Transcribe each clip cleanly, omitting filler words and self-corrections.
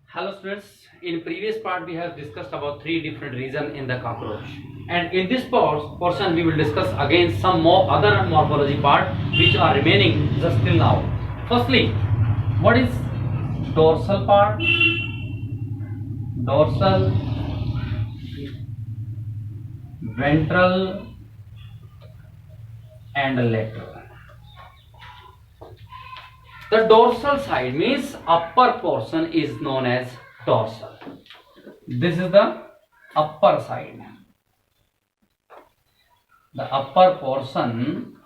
Hello students, in previous part we have discussed about three different reasons in the cockroach, and in this portion we will discuss again some more other morphology part which are remaining just till now. Firstly, what is dorsal part? Dorsal, ventral and lateral. The dorsal side means upper portion is known as dorsal. This is the upper side. The upper portion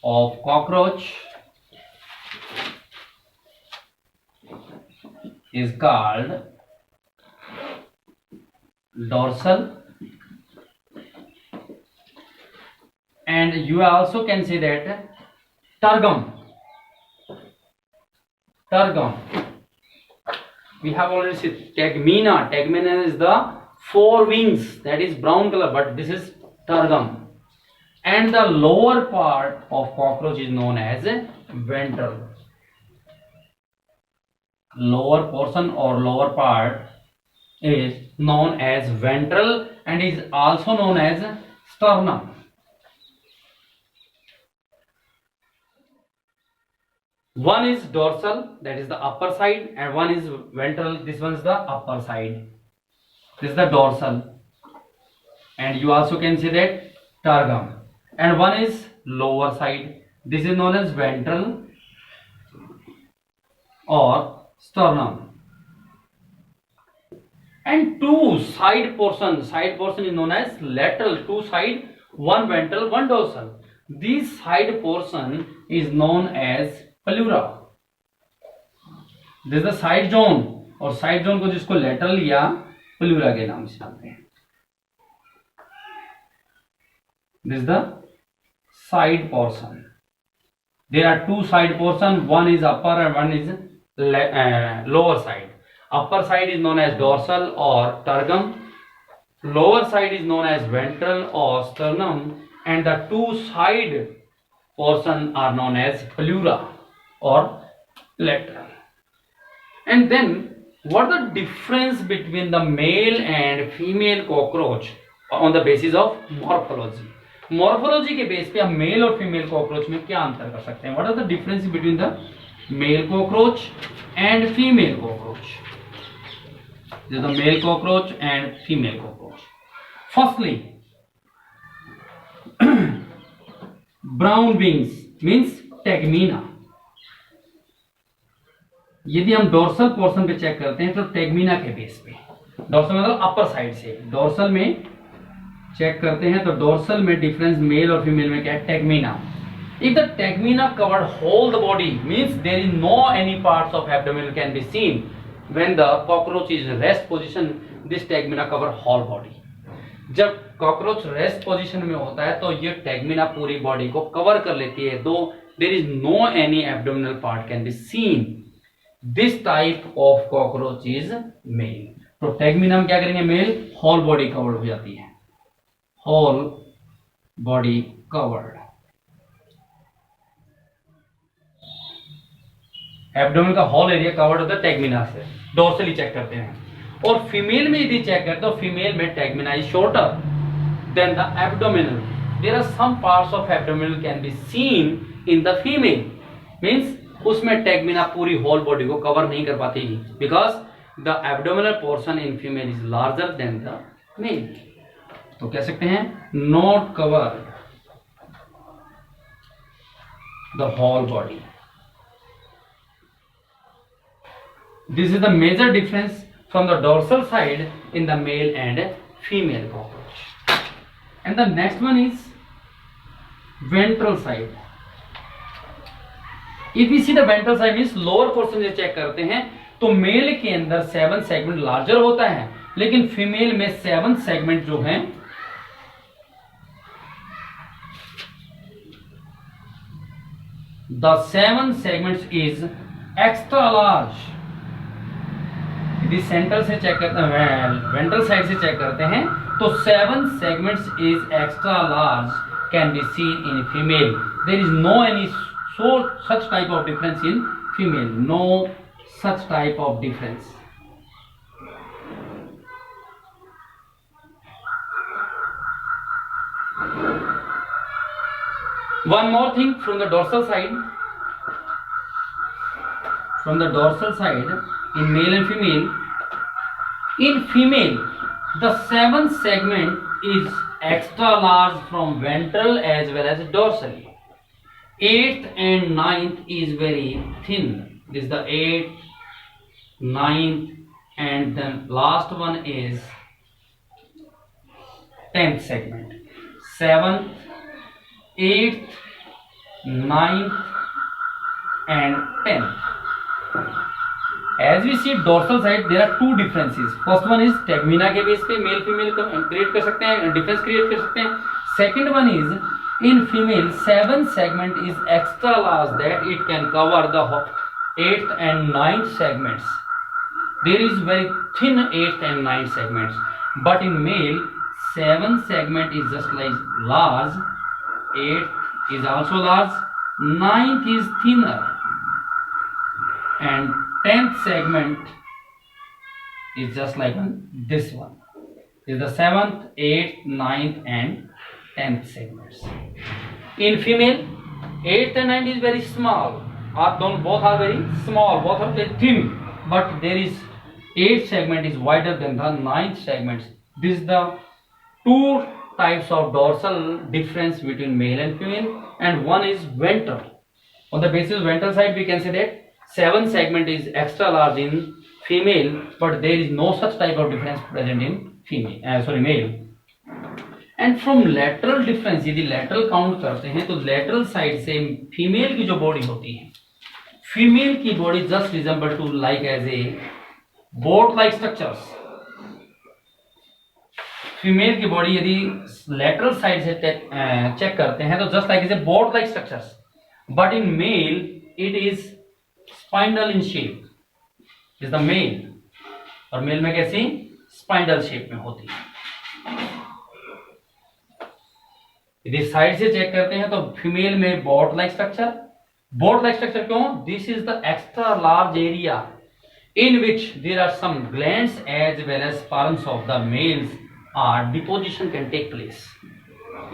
of cockroach is called dorsal, and you also can say that tergum. We have already seen tegmina. Tegmina is the four wings, that is brown color, but this is tergum. And the lower part of cockroach is known as ventral. Lower portion or lower part is known as ventral and is also known as sternum. One is dorsal, that is the upper side, and one is ventral, this one is the upper side. This is the dorsal, and you also can say that tergum. And one is lower side, this is known as ventral or sternum. And two side portion is known as lateral. Two side, one ventral, one dorsal. This side portion is known as pleura. This is the side zone, और side zone को जिसको lateral या pleura के नाम से जानते हैं. This is the side portion. There are two side portion. One is upper and one is lower side. Upper side is known as dorsal or tergum. Lower side is known as ventral or sternum, and the two side portion are known as pleura or lateral. And then what is the difference between the male and female cockroach on the basis of morphology? Morphology के base पे हम mail और female cockroach में क्या अंतर कर सकते हैं? What are the difference between the male cockroach and female cockroach? This is the male cockroach and female cockroach. Firstly, brown wings means tegmina. यदि हम डोर्सल पोर्शन पे चेक करते हैं तो टेगमीना के बेस पे, डोर्सल मतलब अपर साइड से, डोर्सल में चेक करते हैं तो डोर्सल में डिफरेंस मेल और फीमेल में क्या है? टेगमीना. If the tegmina covered whole the body, means there is no any parts of abdomen can be seen. When the cockroach is rest position, this tegmina cover whole body. जब cockroach rest position में होता है तो ये टेगमिना पूरी body को cover कर लेती है, दो there is no any abdominal part can be seen. This type of cockroach is male. तो टेगमिना में क्या करेंगे? मेल, होल बॉडी कवर्ड हो जाती है, होल बॉडी कवर्ड. एब्डोमिन का होल एरिया कवर्ड होता है टेगमिना से. डोर्सली चेक करते हैं. और फीमेल में यदि चेक करते हो, फीमेल में tegmina is shorter than the abdominal. There are some parts of abdominal can be seen in the female. Means उसमें टेगमिना पूरी होल बॉडी को कवर नहीं कर पाती, because the abdominal portion in female is larger than the male. तो कह सकते हैं not cover the whole body. This is the major difference from the dorsal side in the male and female cockroach. And the next one is ventral side. If we see the ventral side means lower portion से check करते हैं तो mail के अंदर 7 segment larger होता है, लेकिन female में 7 सेगमेंट जो हैं the 7 segments is extra large. यदि सेंट्रल से चेक करते हैं, वेंट्रल साइड से चेक करते हैं तो 7 segments is extra large can be seen in female. There is no any such type of difference in female. No such type of difference. One more thing from the dorsal side. From the dorsal side, in male and female, in female, the seventh segment is extra large from ventral as well as dorsally. Eighth and ninth is very thin. This is the eighth, ninth, and then last one is 10th segment. 7th, 8th, 9th, and 10th. As we see dorsal side, there are two differences. First one is tegmina के base पे male female create कर सकते हैं, difference create कर सकते हैं. Second one is in female 7th segment is extra large that it can cover the 8th and 9th segments. There is very thin 8th and 9th segments, but in male 7th segment is just like large, 8th is also large, 9th is thinner, and 10th segment is just like this one. Is the 7th, 8th, 9th, and 10th segments. In female, 8th and 9th is very small. Both are very small, both are very thin, but there is 8th segment is wider than the 9th segments. This is the two types of dorsal difference between male and female, and one is ventral. On the basis of ventral side, we can say that 7th segment is extra large in female, but there is no such type of difference present in male. And from lateral difference, यदि lateral count करते हैं तो lateral side से female की जो body होती है, female की body just resemble to like as a boat-like structures. Female की body यदि lateral side से check करते हैं तो just like as a boat-like structures, but in male it is spindle in shape. Is the male, और mail में कैसी spindle shape में होती है. यदि साइड से चेक करते हैं तो फीमेल में बोट लाइक स्ट्रक्चर क्यों? This is the extra large area in which there are some glands as well as sperms of the males are deposition can take place.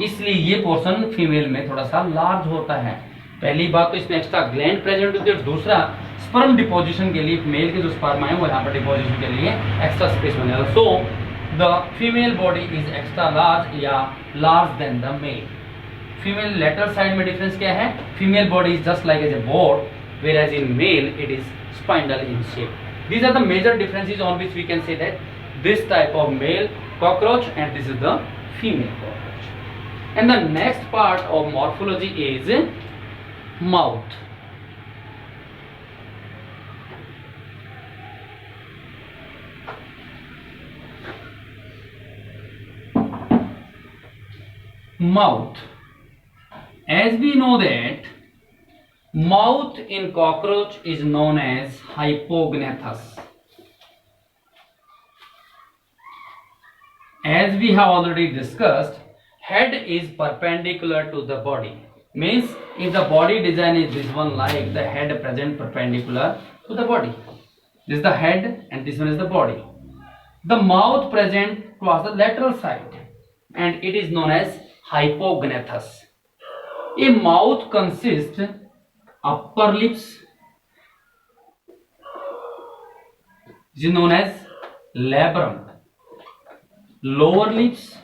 इसलिए ये पोर्शन फीमेल में थोड़ा सा लार्ज होता है. पहली बात तो इसमें एक्स्ट्रा ग्लैंड प्रेजेंट होती है, दूसरा स्पर्म डिपोजिशन के लिए मेल के जो स्पर्म है वो यहाँ पर डिपोजिशन के लिए एक्स्ट्रा स्पेस बन जाता है. So the female body is extra large या large than the male. Female lateral side में डिफरेंस क्या है? Female body is just like as a boat, whereas in male it is spindle in shape. These are the major differences on which we can say that this type of male cockroach and this is the female cockroach. And the next part of morphology is mouth. Mouth. As we know that mouth in cockroach is known as hypognathous. As we have already discussed, head is perpendicular to the body. Means if the body design is this one, like the head present perpendicular to the body. This is the head and this one is the body. The mouth present towards the lateral side and it is known as hypognathous. A mouth consists upper lips, which is known as labrum, lower lips,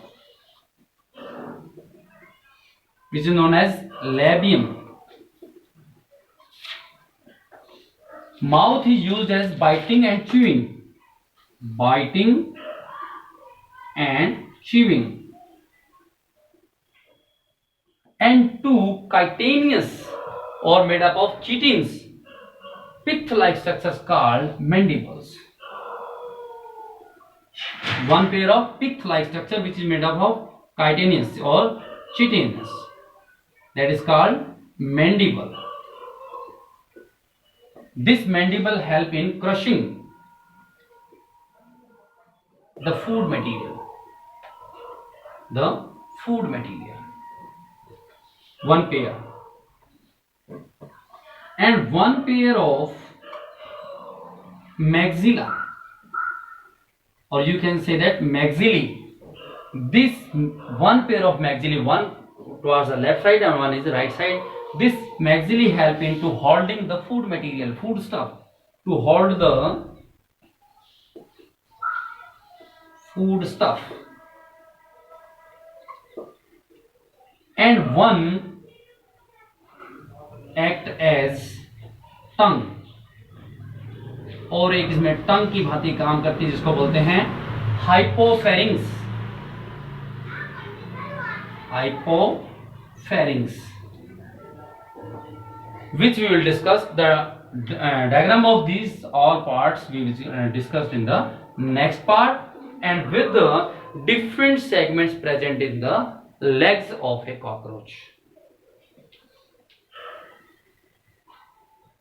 which is known as labium. Mouth is used as biting and chewing. Biting and chewing. And two chitinous or made up of chitins, pith-like structures called mandibles. One pair of pith-like structure which is made up of chitinous or chitins, that is called mandible. This mandible help in crushing the food material. One pair. And one pair of maxilla, or you can say that maxillae. This one pair of maxillae, one towards the left side and one is the right side. This maxillae help into holding the food material, food stuff, to hold the food stuff. And one act as tongue, और एक इसमें टंग की भांति काम करती है जिसको बोलते हैं hypopharynx. Hypopharynx, which we will discuss the diagram of these all parts we will discuss in the next part, and with the different segments present in the legs of a cockroach.